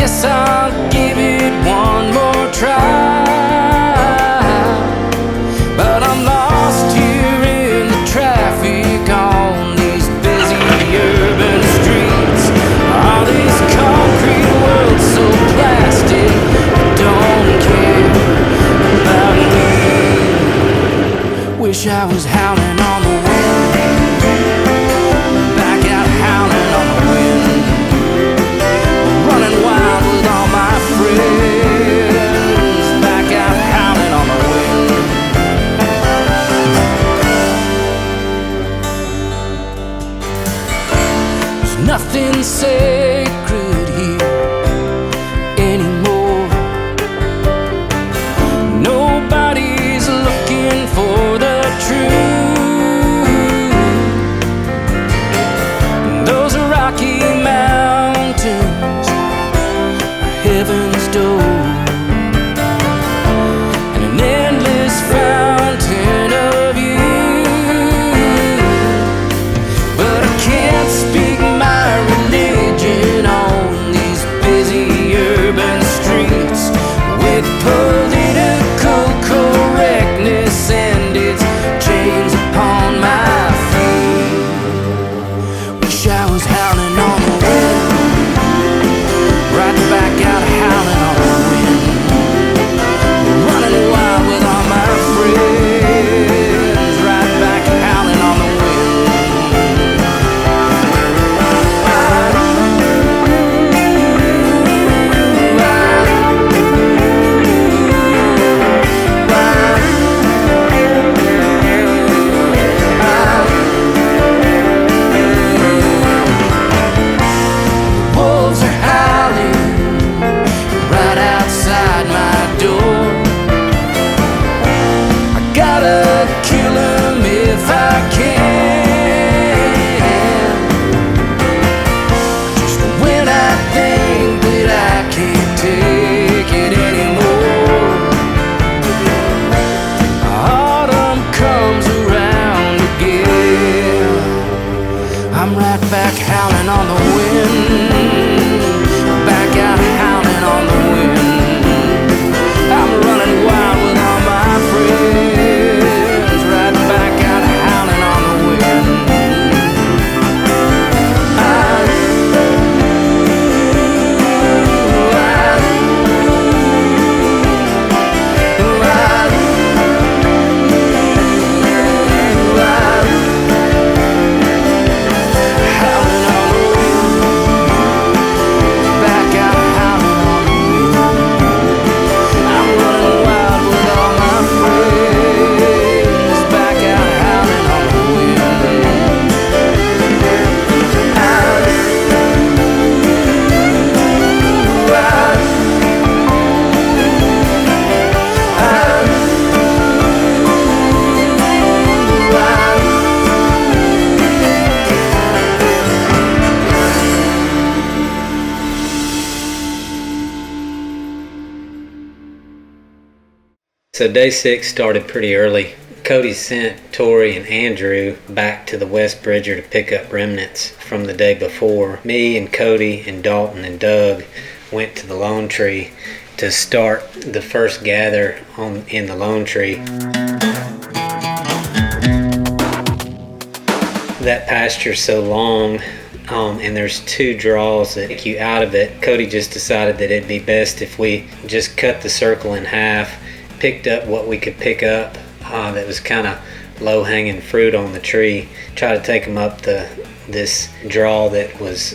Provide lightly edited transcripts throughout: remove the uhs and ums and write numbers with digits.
Guess I'll give it one more try. But I'm lost here in the traffic on these busy urban streets. All these concrete worlds so plastic, don't care about me. Wish I was howling on the wind, back out howling on the wind, running wild with all my friends, back out howling on the wind. There's nothing sacred here anymore. Nobody's looking for the truth. Those rocky mountains are heaven's door, and an endless fountain of you. But I can't speak my religion on these busy urban streets with political correctness and its chains upon my feet. Wish I was howling on the wind, right back out howling on the wind, running wild with all my friends, right back howling on the wind. Wolves are howling right outside my door. I gotta kill 'em if I can. Just when I think that I can't take it anymore, autumn comes around again. I'm right back howling on the wind, back out howling on the wind. I'm running wild with all my friends, right back out howling on the wind. Howling on the wind, back out howling on the wind. I'm running wild with all my friends, back out howling on the wind. So day 6 started pretty early. Cody sent Tori and Andrew back to the West Bridger to pick up remnants from the day before. Me and Cody and Dalton and Doug went to the Lonetree to start the first gather in the Lonetree. That pasture's so long, and there's 2 draws that take you out of it. Cody just decided that it'd be best if we just cut the circle in half, picked up what we could pick up that was kind of low-hanging fruit on the tree, try to take them up this draw that was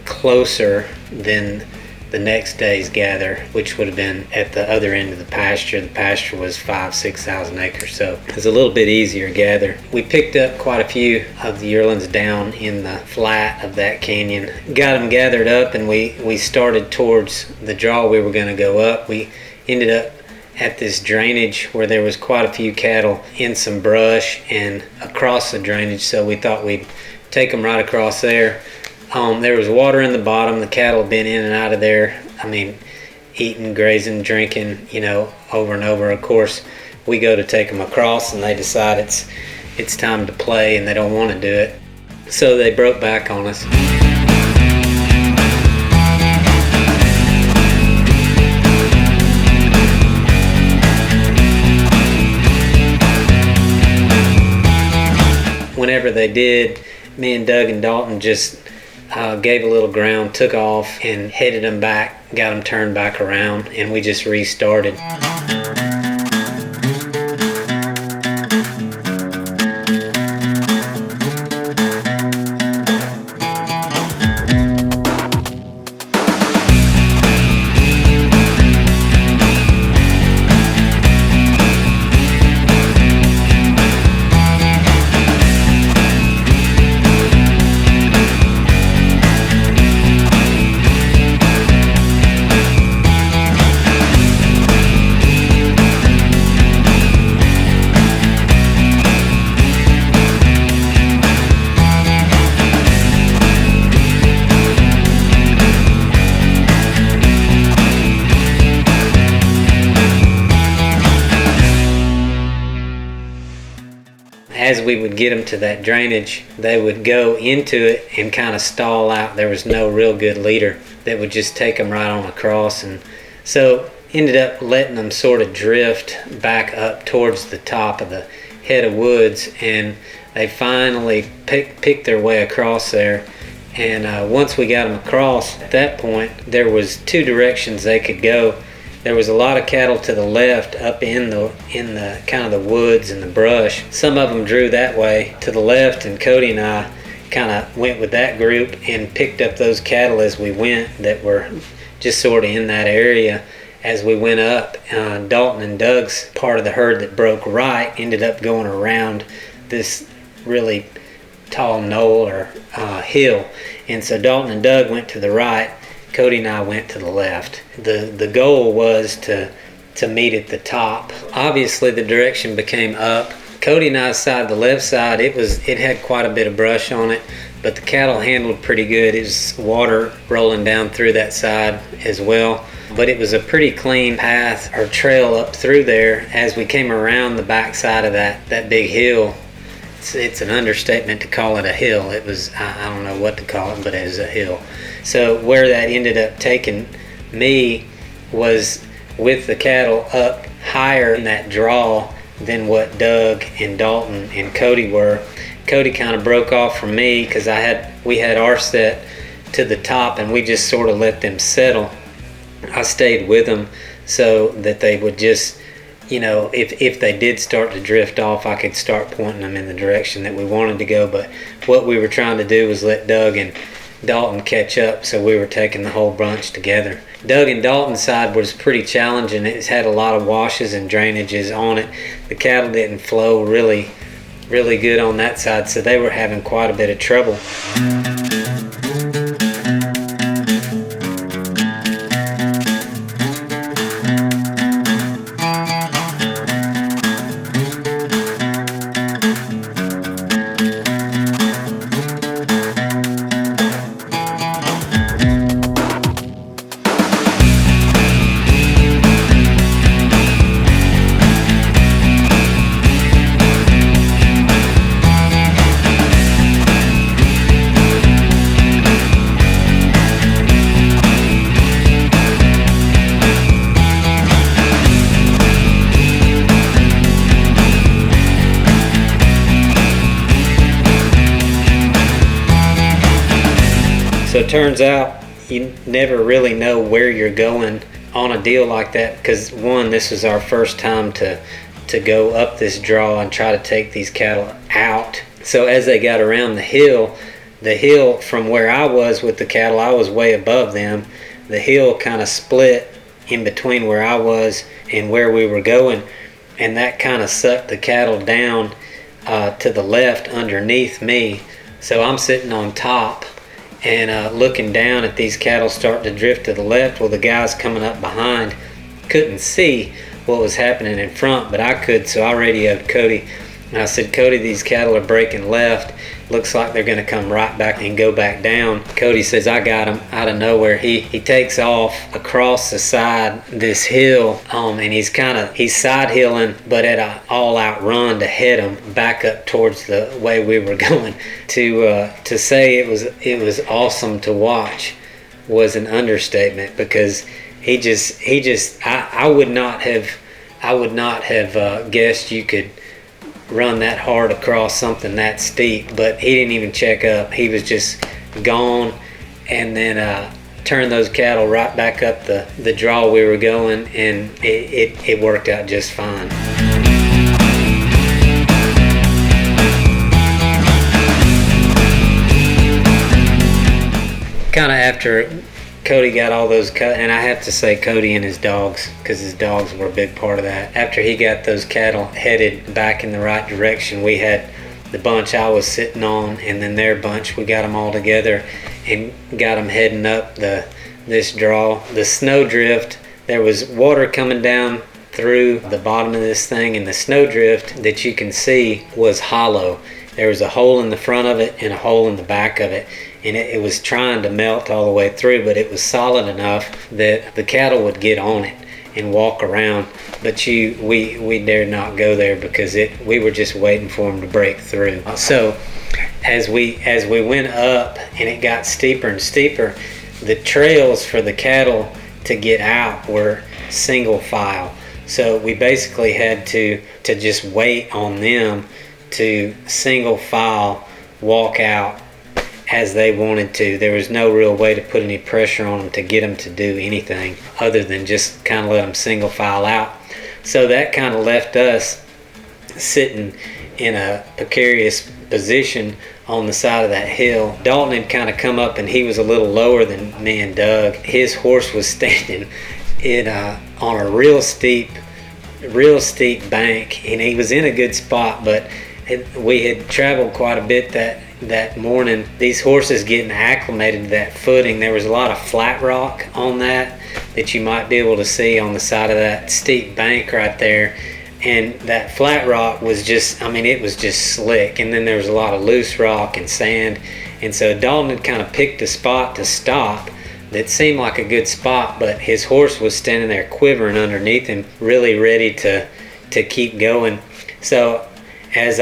closer than the next day's gather, which would have been at the other end of the pasture. The pasture was 5,000-6,000 acres, so it was a little bit easier gather. We picked up quite a few of the yearlings down in the flat of that canyon, got them gathered up, and we started towards the draw we were going to go up. We ended up at this drainage where there was quite a few cattle in some brush and across the drainage, so we thought we'd take them right across there. There was water in the bottom. The cattle had been in and out of there. I mean, eating, grazing, drinking, over and over. Of course, we go to take them across and they decide it's time to play and they don't want to do it. So they broke back on us. whenever they did, me and Doug and Dalton just gave a little ground, took off, and headed them back, got them turned back around, and we just restarted. As we would get them to that drainage, they would go into it and kind of stall out. There was no real good leader that would just take them right on across, and so ended up letting them sort of drift back up towards the top of the head of woods, and they finally picked their way across there. And once we got them across, at that point there was two directions they could go. There was a lot of cattle to the left up in the kind of the woods and the brush. Some of them drew that way to the left, and Cody and I kind of went with that group and picked up those cattle as we went that were just sort of in that area. As we went up, Dalton and Doug's part of the herd that broke right ended up going around this really tall knoll or hill, and so Dalton and Doug went to the right, Cody and I went to the left. The goal was to meet at the top. Obviously the direction became up. Cody and I's side, the left side, it had quite a bit of brush on it, but the cattle handled pretty good. It was water rolling down through that side as well, but it was a pretty clean path or trail up through there. As we came around the back side of that big hill, it's an understatement to call it a hill. It was, I don't know what to call it, but it was a hill. So where that ended up taking me was with the cattle up higher in that draw than what Doug and Dalton and Cody were. Cody kind of broke off from me because we had our set to the top, and we just sort of let them settle. I stayed with them so that they would just, if they did start to drift off, I could start pointing them in the direction that we wanted to go. But what we were trying to do was let Doug and Dalton catch up, so we were taking the whole bunch together. Doug and Dalton's side was pretty challenging. It's had a lot of washes and drainages on it. The cattle didn't flow really good on that side, so they were having quite a bit of trouble. So it turns out you never really know where you're going on a deal like that, because one, this was our first time to go up this draw and try to take these cattle out. So as they got around the hill from where I was with the cattle, I was way above them. The hill kind of split in between where I was and where we were going, and that kind of sucked the cattle down to the left underneath me. So I'm sitting on top and looking down at these cattle starting to drift to the left. Well, the guys coming up behind couldn't see what was happening in front, but I could, so I radioed Cody. And I said, Cody, these cattle are breaking left. Looks like they're going to come right back and go back down. Cody says, I got him. Out of nowhere, he takes off across the side this hill, and he's side hilling, but at an all-out run to head him back up towards the way we were going. To say it was awesome to watch was an understatement, because I would not have guessed you could run that hard across something that steep, but he didn't even check up. He was just gone, and then turned those cattle right back up the draw we were going, and it worked out just fine. Kind of after Cody got all those cut, and I have to say Cody and his dogs, because his dogs were a big part of that. After he got those cattle headed back in the right direction, we had the bunch I was sitting on, and then their bunch, we got them all together and got them heading up this draw. The snowdrift, there was water coming down through the bottom of this thing, and the snowdrift that you can see was hollow. There was a hole in the front of it and a hole in the back of it, and it was trying to melt all the way through, but it was solid enough that the cattle would get on it and walk around. But we dared not go there because we were just waiting for them to break through. So as we went up and it got steeper and steeper, the trails for the cattle to get out were single file. So we basically had to just wait on them to single file walk out as they wanted to. There was no real way to put any pressure on them to get them to do anything other than just kind of let them single file out. So that kind of left us sitting in a precarious position on the side of that hill. Dalton had kind of come up, and he was a little lower than me and Doug. His horse was standing on a real steep bank, and he was in a good spot, but we had traveled quite a bit that morning. These horses getting acclimated to that footing. There was a lot of flat rock on that you might be able to see on the side of that steep bank right there. And that flat rock was just, it was just slick. And then there was a lot of loose rock and sand. And so Dalton had kind of picked a spot to stop that seemed like a good spot, but his horse was standing there quivering underneath him, really ready to keep going. So as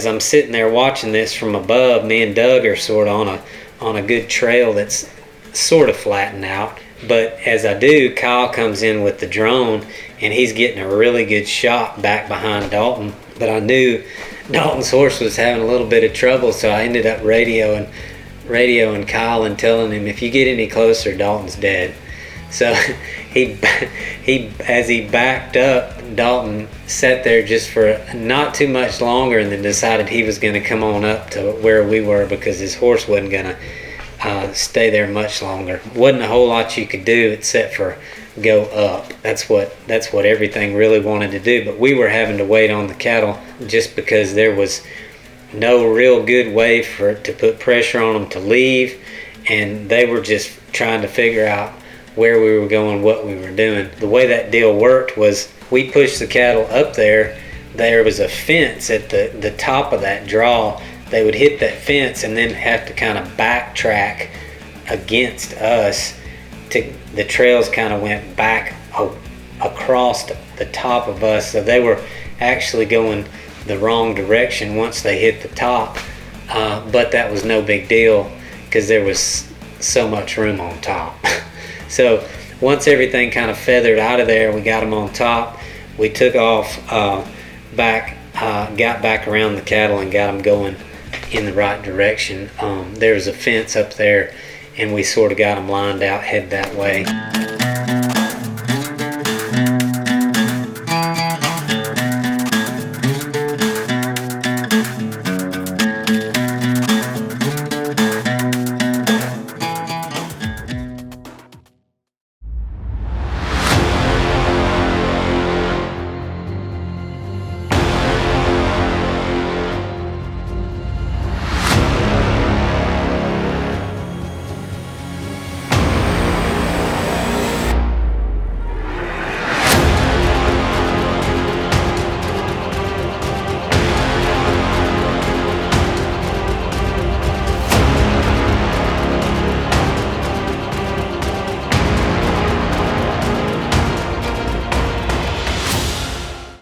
I'm sitting there watching this from above, me and Doug are sort of on a good trail that's sort of flattened out. But as I do, Kyle comes in with the drone, and he's getting a really good shot back behind Dalton. But I knew Dalton's horse was having a little bit of trouble, so I ended up radioing Kyle and telling him, if you get any closer, Dalton's dead. So he as he backed up, Dalton sat there just for not too much longer, and then decided he was going to come on up to where we were because his horse wasn't going to stay there much longer. Wasn't a whole lot you could do except for go up. That's what everything really wanted to do. But we were having to wait on the cattle just because there was no real good way to put pressure on them to leave, and they were just trying to figure out where we were going, what we were doing. The way that deal worked was we pushed the cattle up there. There was a fence at the top of that draw. They would hit that fence and then have to kind of backtrack against us. The trails kind of went back across the top of us, so they were actually going the wrong direction once they hit the top, but that was no big deal because there was so much room on top. So once everything kind of feathered out of there, we got them on top. We took off got back around the cattle and got them going in the right direction. There was a fence up there, and we sort of got them lined out, head that way.